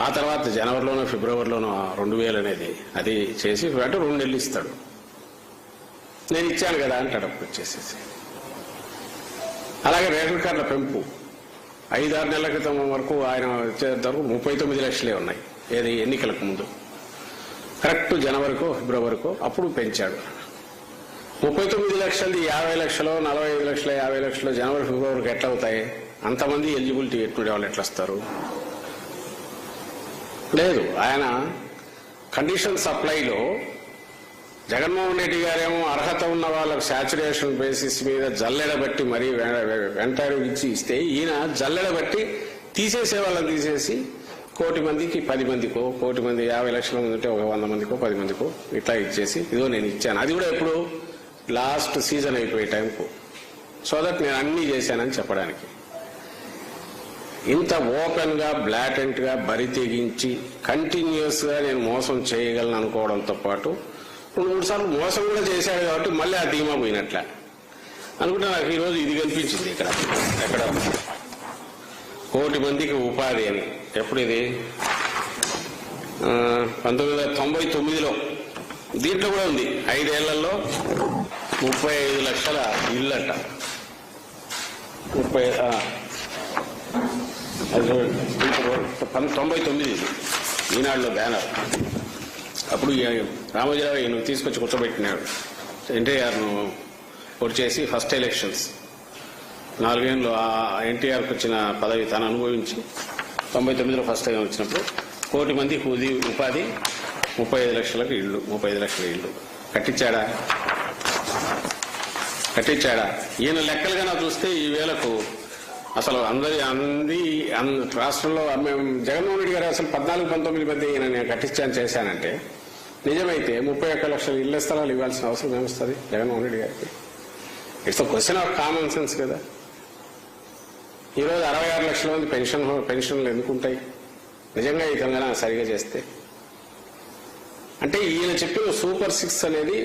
ఆ తర్వాత జనవరిలోనో ఫిబ్రవరిలోనో 2000 అనేది అది చేసి అంటే 2 నెలలు ఇస్తాడు. నేను ఇచ్చాను కదా అంటాడు అప్పుడు వచ్చేసేసి. అలాగే రేషన్ కార్డుల పెంపు 5-6 నెలల క్రితం వరకు ఆయన వచ్చేంతవరకు 39 లక్షలే ఉన్నాయి. ఏది ఎన్నికలకు ముందు కరెక్ట్ జనవరికో ఫిబ్రవరికో అప్పుడు పెంచాడు. 39 లక్షలది 50 లక్షలు 45 లక్షలు 50 లక్షలు జనవరి ఫిబ్రవరికి ఎట్లా అవుతాయి? అంతమంది ఎలిజిబిలిటీ ఎట్టుండే వాళ్ళు ఎట్లా వస్తారు? లేదు. ఆయన కండిషన్ సప్లైలో జగన్మోహన్ రెడ్డి గారేమో అర్హత ఉన్న వాళ్ళకు శాచురేషన్ బేసిస్ మీద జల్లెడబట్టి మరీ వెంటాడు ఇస్తే ఈయన జల్లెడబట్టి తీసేసే వాళ్ళని తీసేసి 1 కోటి మందికి 10 మందికో 1 కోటి మంది 50 లక్షల మంది ఉంటే 100 మందికో 10 మందికో ఇట్లా ఇచ్చేసి ఇదిగో నేను ఇచ్చాను. అది కూడా ఎప్పుడు లాస్ట్ సీజన్ అయిపోయే టైంకు. సో దట్ నేను అన్నీ చేశానని చెప్పడానికి. ఇంత ఓపెన్ గా బ్లాటెంట్ గా బరి తెగించి కంటిన్యూస్ గా నేను మోసం చేయగలను అనుకోవడంతో పాటు 2-3 సార్లు మోసం కూడా చేశాడు కాబట్టి మళ్ళీ ఆ ధీమా పోయినట్ల అనుకుంటే నాకు ఈరోజు ఇది కనిపించింది. ఇక్కడ ఎక్కడ 1 కోటి మందికి ఉపాధి అని. ఎప్పుడు ఇది? 1999లో. దీంట్లో కూడా ఉంది 5 ఏళ్లలో 35 లక్షల ఇళ్ళంట. 99 ఈనాడులో బ్యానర్. అప్పుడు రామోజీరావు ఈయన తీసుకొచ్చి కూర్చోబెట్టినాడు. ఎన్టీఆర్ను ఓటు చేసి ఫస్ట్ ఎలక్షన్స్ 4 ఏళ్ళు ఎన్టీఆర్కి వచ్చిన పదవి తాను అనుభవించి 99లో ఫస్ట్ టైం వచ్చినప్పుడు 1 కోటి మందికి ఉపాధి 35 లక్షలకు ఇళ్ళు 35 లక్షల ఇళ్ళు కట్టించాడా? ఈయన లెక్కలుగా చూస్తే ఈ వేళకు అసలు రాష్ట్రంలో జగన్మోహన్ రెడ్డి గారు అసలు 14-19 మంది నేను కట్టించాను చేశానంటే నిజమైతే 31 లక్షల ఇళ్ల స్థలాలు ఇవ్వాల్సిన అవసరం ఏమొస్తుంది జగన్మోహన్ రెడ్డి గారికి? It's question of common sense కదా. ఈరోజు 66 లక్షల మంది పెన్షన్లు ఎందుకుంటాయి నిజంగా ఈ తెలంగాణ సరిగా చేస్తే? అంటే ఈయన చెప్పిన సూపర్ 6 అనేది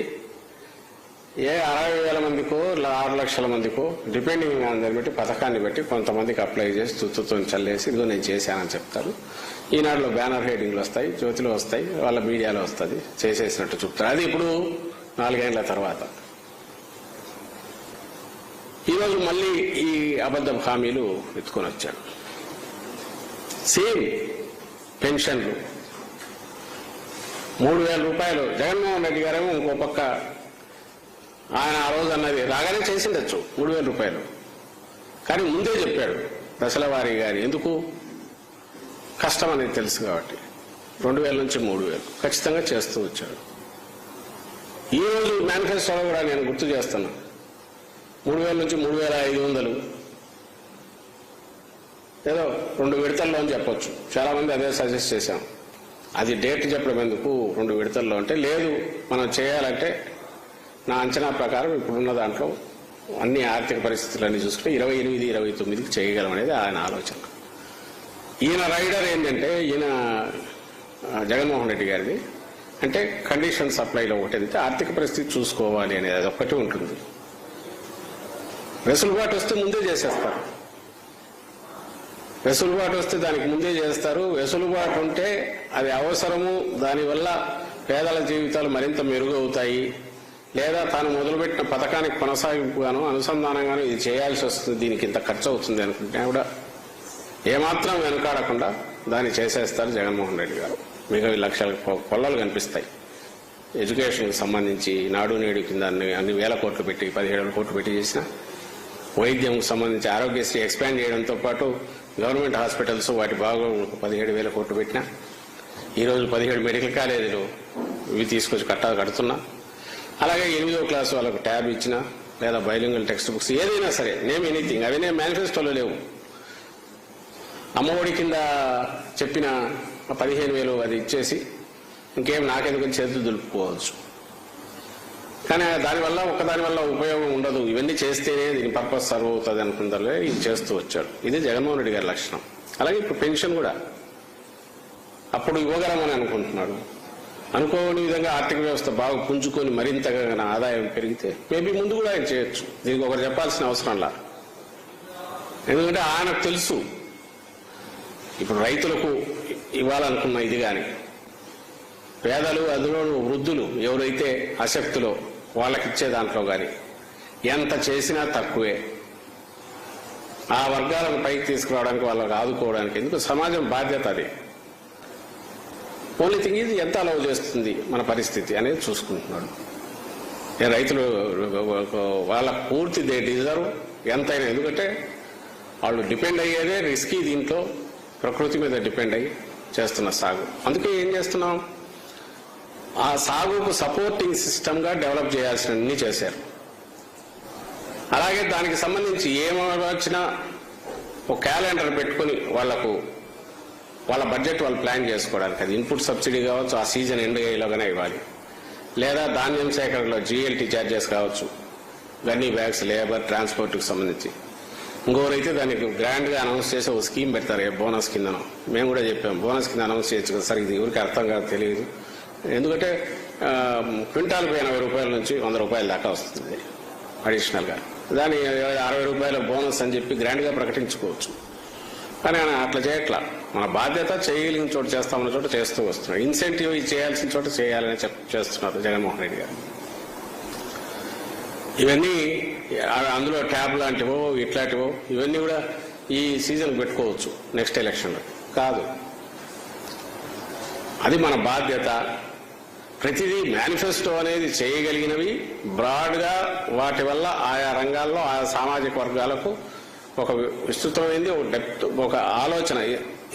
60,000 మందికో 6 లక్షల మందికో డిపెండింగ్ ఆన్ దాన్ని బట్టి పథకాన్ని బట్టి కొంతమందికి అప్లై చేసి తుత్తుతో చల్లేసి ఇదిగో నేను చేశానని చెప్తారు. ఈనాడులో బ్యానర్ హెడ్డింగ్లు వస్తాయి, జ్యోతిలో వస్తాయి, వాళ్ళ మీడియాలో వస్తుంది, చేసేసినట్టు చూపుతారు. అది ఇప్పుడు 4 ఏళ్ల తర్వాత. ఈరోజు మళ్ళీ ఈ అబద్ధం హామీలు ఎత్తుకొని వచ్చాడు. సేమ్ పెన్షన్లు 3,000 రూపాయలు. జగన్మోహన్ రెడ్డి గారేమో ఇంకో పక్క ఆయన ఆ రోజు అన్నది రాగానే చేసిండొచ్చు 3,000 రూపాయలు. కానీ ముందే చెప్పాడు దశల వారీగా. ఎందుకు? కష్టం అనేది తెలుసు కాబట్టి 2,000 నుంచి 3,000 ఖచ్చితంగా చేస్తూ వచ్చాడు. ఈ రోజు మేనిఫెస్టోలో కూడా నేను గుర్తు చేస్తున్నా 3,000 నుంచి 3,500 ఏదో 2 విడతల్లో అని చెప్పొచ్చు. చాలా మంది అదే సజెస్ట్ చేశాం. అది డేట్ చెప్పడం ఎందుకు 2 విడతల్లో అంటే, లేదు మనం చేయాలంటే నా అంచనా ప్రకారం ఇప్పుడున్న దాంట్లో అన్ని ఆర్థిక పరిస్థితులన్నీ చూసుకుంటే 28-29కి చేయగలం అనేది ఆయన ఆలోచన. ఈయన రైడర్ ఏంటంటే ఈయన జగన్మోహన్ రెడ్డి గారిది అంటే కండిషన్ సప్లైలో ఒకటి అయితే ఆర్థిక పరిస్థితి చూసుకోవాలి అనేది అది ఒక్కటి ఉంటుంది. వెసులుబాటు వస్తే ముందే చేసేస్తారు. వెసులుబాటు వస్తే దానికి ముందే చేస్తారు. వెసులుబాటు ఉంటే అది అవసరము, దానివల్ల పేదల జీవితాలు మరింత మెరుగవుతాయి, లేదా తాను మొదలుపెట్టిన పథకానికి కొనసాగింపుగాను అనుసంధానంగాను ఇది చేయాల్సి వస్తుంది, దీనికి ఇంత ఖర్చు అవుతుంది అనుకుంటే కూడా ఏమాత్రం వెనుకాడకుండా దాన్ని చేసేస్తారు జగన్మోహన్ రెడ్డి గారు. మిగతా లక్షల కొల్లలు కనిపిస్తాయి. ఎడ్యుకేషన్కి సంబంధించి నాడు నేడు కింద అన్ని వేల కోట్లు పెట్టి 17,000 కోట్లు పెట్టి చేసిన, వైద్యంకు సంబంధించి ఆరోగ్యశ్రీ ఎక్స్పాండ్ చేయడంతో పాటు గవర్నమెంట్ హాస్పిటల్స్ వాటి బాగా 17,000 కోట్లు పెట్టినా, ఈరోజు 17 మెడికల్ కాలేజీలు ఇవి తీసుకొచ్చి కడుతున్నా, అలాగే 8వ క్లాసు వాళ్ళకు ట్యాబ్ ఇచ్చినా, లేదా బైలింగ్వల్ టెక్స్ట్ బుక్స్ ఏదైనా సరే నేమ్ ఎనీథింగ్ అవన్నీ మేనిఫెస్టోలో లేవు. అమ్మఒడి కింద చెప్పిన 15,000 అది ఇచ్చేసి ఇంకేం నాకెందుకు చేతులు దులుపుకోవచ్చు. కానీ దానివల్ల ఒక్కదానివల్ల ఉపయోగం ఉండదు. ఇవన్నీ చేస్తేనే దీని పర్పస్ సర్వ్ అవుతుంది అనుకుంటారు. ఇది చేస్తూ వచ్చాడు. ఇది జగన్మోహన్ రెడ్డి గారి లక్షణం. అలాగే ఇప్పుడు పెన్షన్ కూడా అప్పుడు ఇవ్వగలమని అనుకుంటున్నాడు. అనుకోని విధంగా ఆర్థిక వ్యవస్థ బాగా పుంజుకొని మరింతగా ఆదాయం పెరిగితే మేబీ ముందు కూడా ఆయన చేయొచ్చు. దీనికి ఒకరు చెప్పాల్సిన అవసరంలా. ఎందుకంటే ఆయనకు తెలుసు ఇప్పుడు రైతులకు ఇవ్వాలనుకున్న ఇది కానీ పేదలు అందులో వృద్ధులు ఎవరైతే అశక్తులో వాళ్ళకిచ్చే దాంట్లో కానీ ఎంత చేసినా తక్కువే. ఆ వర్గాలను పైకి తీసుకురావడానికి వాళ్ళకి ఆదుకోవడానికి ఎందుకు సమాజం బాధ్యత అది. ఓన్లీ థింగ్ ఇది ఎంత అలౌ చేస్తుంది మన పరిస్థితి అనేది చూసుకుంటున్నాడు. రైతులు వాళ్ళ పూర్తి దే డిజర్వ్ ఎంతైనా, ఎందుకంటే వాళ్ళు డిపెండ్ అయ్యేదే రిస్కీ దీంట్లో ప్రకృతి మీద డిపెండ్ అయ్యి చేస్తున్న సాగు. అందుకే ఏం చేస్తున్నాం, ఆ సాగుకు సపోర్టింగ్ సిస్టమ్గా డెవలప్ చేయాల్సినవన్నీ చేశారు. అలాగే దానికి సంబంధించి ఏమొచ్చినా ఒక క్యాలెండర్ పెట్టుకుని వాళ్ళ బడ్జెట్ వాళ్ళు ప్లాన్ చేసుకోవడానికి, అది ఇన్పుట్ సబ్సిడీ కావచ్చు, ఆ సీజన్ ఎండ్ అయ్యేలోగానే ఇవ్వాలి, లేదా ధాన్యం సేకరణలో జిఎల్టీ ఛార్జెస్ కావచ్చు, గన్నీ బ్యాగ్స్, లేబర్, ట్రాన్స్పోర్ట్కి సంబంధించి. ఇంకోరైతే దానికి గ్రాండ్గా అనౌన్స్ చేసి ఒక స్కీమ్ పెడతారు, బోనస్ కిందను. మేము కూడా చెప్పాము బోనస్ కింద అనౌన్స్ చేయొచ్చు కదా సార్, ఇది ఎవరికి అర్థం కాదు, తెలియదు. ఎందుకంటే క్వింటాల్కు 80 రూపాయల నుంచి 100 రూపాయల దాకా వస్తుంది అడిషనల్గా. దాని 60 రూపాయల బోనస్ అని చెప్పి గ్రాండ్గా ప్రకటించుకోవచ్చు. కానీ ఆయన అట్లా చేయట్లా. మన బాధ్యత చేయగలిగిన చోట చేస్తామన్న చోట చేస్తూ వస్తున్నాడు. ఇన్సెంటివ్ చేయాల్సిన చోట చేయాలని చేస్తున్నారు జగన్మోహన్ రెడ్డి గారు. ఇవన్నీ అందులో ట్యాబ్ లాంటివో ఇట్లాంటివో ఇవన్నీ కూడా ఈ సీజన్ పెట్టుకోవచ్చు, నెక్స్ట్ ఎలక్షన్లో కాదు. అది మన బాధ్యత. ప్రతిదీ మేనిఫెస్టో అనేది చేయగలిగినవి బ్రాడ్గా, వాటి వల్ల ఆయా రంగాల్లో ఆయా సామాజిక వర్గాలకు ఒక విస్తృతమైంది, ఒక డెప్త్, ఒక ఆలోచన,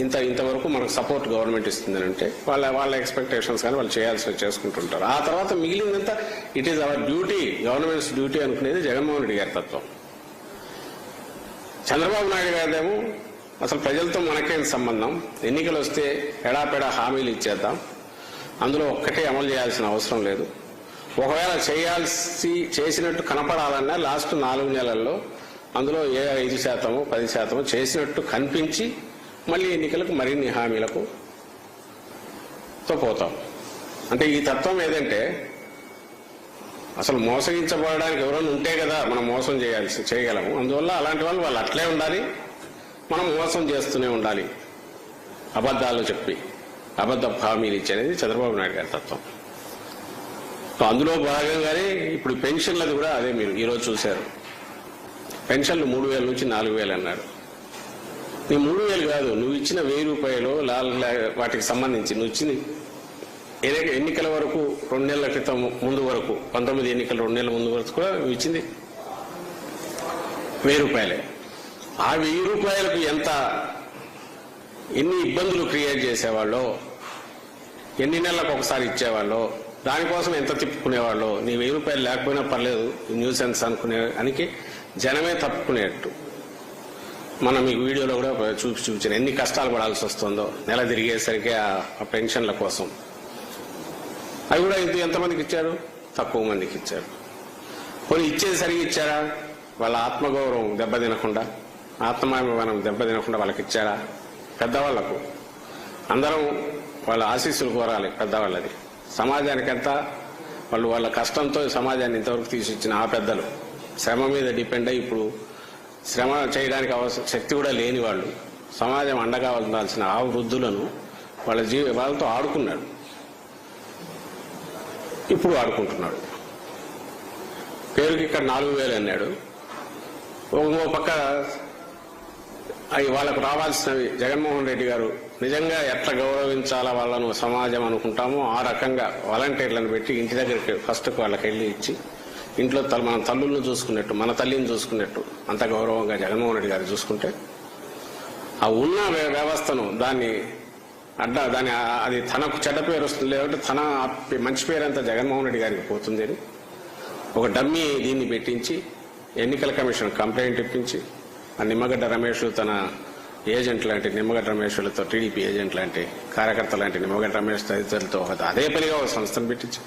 ఇంతవరకు మనకు సపోర్ట్ గవర్నమెంట్ ఇస్తుందని అంటే వాళ్ళ ఎక్స్పెక్టేషన్స్ కానీ వాళ్ళు చేయాల్సి చేసుకుంటుంటారు. ఆ తర్వాత మిగిలినంతా it is our duty, government's duty అనుకునేది జగన్మోహన్ రెడ్డి గారి తత్వం. చంద్రబాబు నాయుడు గారిదేమో అసలు ప్రజలతో మనకేం సంబంధం, ఎన్నికలు వస్తే ఎడాపెడా హామీలు ఇచ్చేద్దాం, అందులో ఒక్కటే అమలు చేయాల్సిన అవసరం లేదు. ఒకవేళ చేసినట్టు కనపడాలన్నా లాస్ట్ 4 నెలల్లో అందులో 5%, 10% చేసినట్టు కనిపించి మళ్ళీ ఎన్నికలకు మరిన్ని హామీలకు పోతాం. అంటే ఈ తత్వం ఏదంటే అసలు మోసగించబడడానికి ఎవరైనా ఉంటే కదా మనం మోసం చేయగలము. అందువల్ల అలాంటి వాళ్ళు అట్లే ఉండాలి, మనం మోసం చేస్తూనే ఉండాలి, అబద్ధాలు చెప్పి అబద్ధ హామీలు ఇచ్చేది చంద్రబాబు నాయుడు గారి తత్వం. అందులో భాగంగానే ఇప్పుడు పెన్షన్లది కూడా అదే. మీరు ఈరోజు చూశారు, పెన్షన్లు 3,000 నుంచి 4,000 అన్నాడు. నీ 3,000 కాదు, నువ్వు ఇచ్చిన 1,000 రూపాయలు వాటికి సంబంధించి నువ్వు ఇచ్చిన ఎన్నికల వరకు 2 నెలల క్రితం ముందు వరకు 19 ఎన్నికలు 2 నెలల ముందు వరకు కూడా నువ్వు ఇచ్చింది 1,000 రూపాయలే. ఆ 1,000 రూపాయలకు ఎన్ని ఇబ్బందులు క్రియేట్ చేసేవాళ్ళో, ఎన్ని నెలలకు ఒకసారి ఇచ్చేవాళ్ళో, దానికోసం ఎంత తిప్పుకునేవాళ్ళో. నీ 1,000 రూపాయలు లేకపోయినా పర్లేదు, న్యూసెన్స్ అనుకునే అనికి జనమే తప్పుకునేట్టు మనం ఈ వీడియోలో కూడా చూపించాను ఎన్ని కష్టాలు పడాల్సి వస్తుందో నెల తిరిగేసరికి ఆ పెన్షన్ల కోసం. అవి కూడా ఎంతమందికి ఇచ్చారు? తక్కువ మందికి ఇచ్చారు. కొన్ని ఇచ్చేసరికి ఇచ్చారా? వాళ్ళ ఆత్మగౌరవం దెబ్బతినకుండా, ఆత్మాభిమానం దెబ్బతినకుండా వాళ్ళకి ఇచ్చారా? పెద్దవాళ్లకు అందరం వాళ్ళ ఆశీస్సులు కోరాలి. పెద్దవాళ్ళది సమాజానికంతా వాళ్ళ కష్టంతో సమాజాన్ని ఇంతవరకు తీసుకొచ్చిన ఆ పెద్దలు, శ్రమ మీద డిపెండ్ అయ్యి ఇప్పుడు శ్రమ చేయడానికి శక్తి కూడా లేని వాళ్ళు, సమాజం అండగా ఉండాల్సిన ఆ వృద్ధులను వాళ్ళతో ఆడుకున్నాడు. ఇప్పుడు ఆడుకుంటున్నాడు. పేరుకి ఇక్కడ 4,000 అన్నాడు. ఇంకో పక్క వాళ్ళకు రావాల్సినవి జగన్మోహన్ రెడ్డి గారు నిజంగా ఎట్లా గౌరవించాలా వాళ్ళను సమాజం అనుకుంటామో ఆ రకంగా వాలంటీర్లను పెట్టి ఇంటి దగ్గరికి ఫస్ట్కి వాళ్ళకి వెళ్ళి ఇచ్చి, ఇంట్లో మన తల్లులను చూసుకున్నట్టు, మన తల్లిని చూసుకున్నట్టు అంత గౌరవంగా జగన్మోహన్ రెడ్డి గారు చూసుకుంటే, ఆ ఉన్న వ్యవస్థను దాన్ని అది తనకు చెడ్డ పేరు వస్తుంది, లేదంటే తన మంచి పేరంతా జగన్మోహన్ రెడ్డి గారికి పోతుంది అని ఒక డమ్మీ దీన్ని పెట్టించి ఎన్నికల కమిషన్ కంప్లైంట్ ఇప్పించి, ఆ నిమ్మగడ్డ రమేష్ తన ఏజెంట్ లాంటి నిమ్మగడ్డ రమేష్లతో, టీడీపీ ఏజెంట్ లాంటి కార్యకర్త లాంటి నిమ్మగడ్డ రమేష్ తదితరులతో అదే పనిగా ఒక సంస్థను పెట్టించి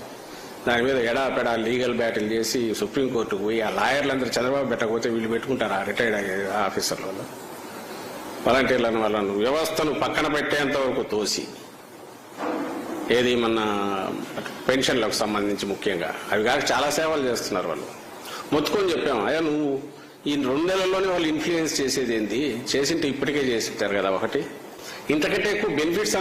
దాని మీద ఎడాపెడా లీగల్ బ్యాటిల్ చేసి సుప్రీంకోర్టుకు పోయి ఆ లాయర్లందరూ చంద్రబాబు పెట్టకపోతే వీళ్ళు పెట్టుకుంటారు. ఆ రిటైర్డ్ ఆఫీసర్ల వల్ల వాలంటీర్లను వాళ్ళను వ్యవస్థను పక్కన పెట్టేంత వరకు తోసి, ఏది మన పెన్షన్లకు సంబంధించి ముఖ్యంగా అవి కాక చాలా సేవలు చేస్తున్నారు. వాళ్ళు మొత్తుకొని చెప్పాము, అయ్యా నువ్వు ఈ 2 నెలల్లోనే వాళ్ళు ఇన్ఫ్లుయెన్స్ చేసేది ఏంటి, చేసింటే ఇప్పటికే చేసి ఉంటారు కదా. ఒకటి ఇంతకంటే ఎక్కువ బెనిఫిట్స్